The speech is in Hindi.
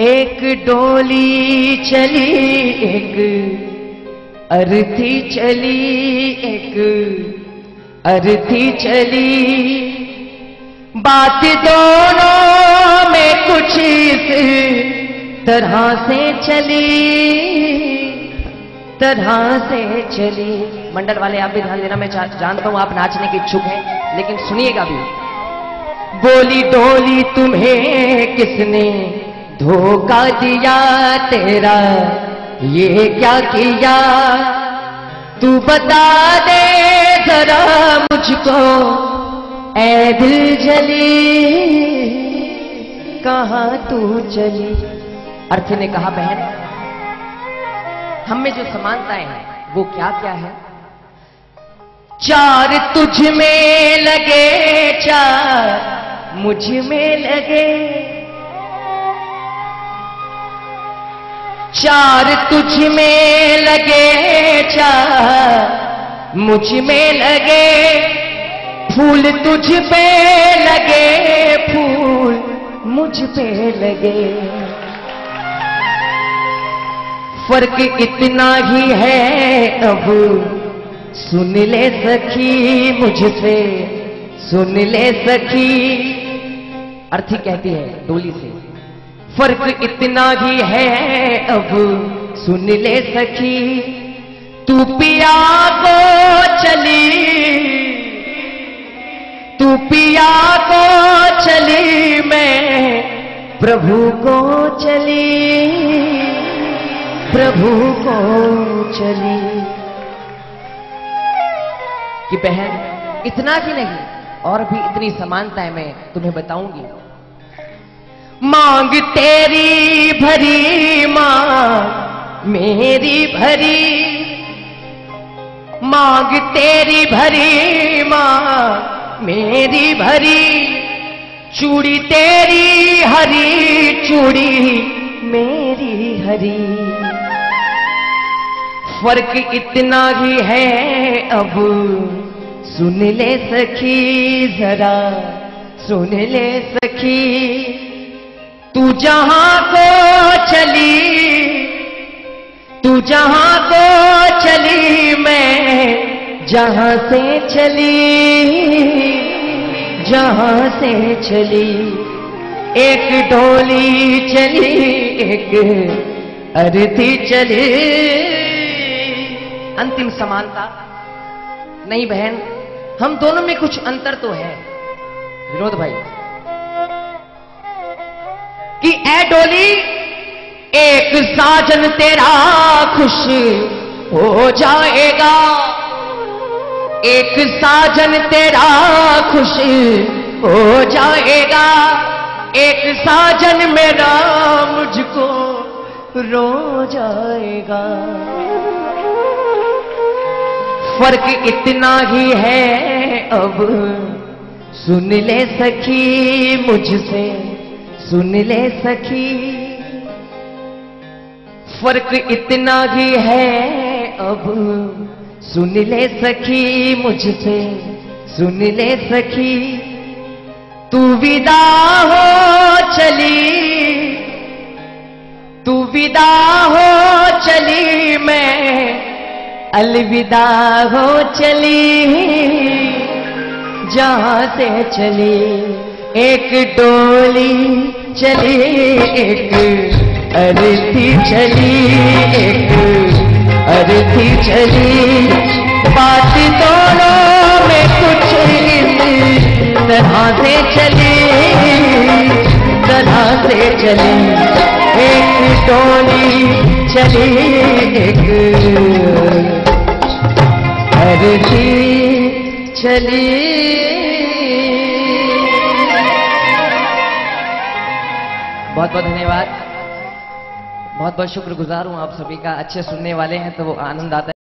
एक डोली चली एक अर्थी चली, एक अर्थी चली, बात दोनों में कुछ इस तरह से चली। मंडल वाले आप भी ध्यान देना, मैं जानता हूं आप नाचने के इच्छुक हैं, लेकिन सुनिएगा भी। बोली डोली तुम्हें किसने धोखा दिया, तेरा ये क्या किया, तू बता दे जरा मुझको ऐ दिल जली, कहां तू चली। अर्थी ने कहा बहन, हम में जो समानताएं हैं वो क्या क्या है। चार तुझ में लगे, चार मुझ में लगे, चार तुझ में लगे, चार मुझ में लगे, फूल तुझ पे लगे, फूल मुझ पे लगे, फर्क इतना ही है अब सुन ले सखी मुझसे, सुन ले सखी। अर्थी कहती है डोली से, फर्क इतना ही है अब सुन ले सखी, तू पिया को चली, तू पिया को चली, मैं प्रभु को चली, प्रभु को चली। कि बहन इतना ही नहीं, और भी इतनी समानताएं मैं तुम्हें बताऊंगी। मांग तेरी भरी, मांग मेरी भरी, मांग तेरी भरी, मांग मेरी भरी, चूड़ी तेरी हरी, चूड़ी मेरी हरी, फर्क इतना ही है अब सुन ले सखी जरा, सुन ले सखी, तू जहां को चली, तू जहां को चली, मैं जहां से चली, जहां से चली। एक डोली चली एक अर्थी चली। अंतिम समानता नहीं बहन, हम दोनों में कुछ अंतर तो है विनोद भाई। कि ऐ डोली एक साजन तेरा खुश हो जाएगा, एक साजन तेरा खुश हो जाएगा, एक साजन मेरा मुझको रो जाएगा, फर्क इतना ही है अब सुन ले सखी मुझसे, सुन ले सखी, फर्क इतना ही है अब सुन ले सखी मुझसे, सुन ले सखी, तू विदा हो चली, तू विदा हो चली, मैं अलविदा हो चली, जहां से चली। एक डोली चली एक अर्थी चली, एक अर्थी चली, बात दोनों में कुछ इस तरह से चली, तरह से चली। एक डोली चली एक अर्थी चली। बहुत बहुत धन्यवाद, बहुत बहुत शुक्रगुजार हूं आप सभी का। अच्छे सुनने वाले हैं तो वो आनंद आता है।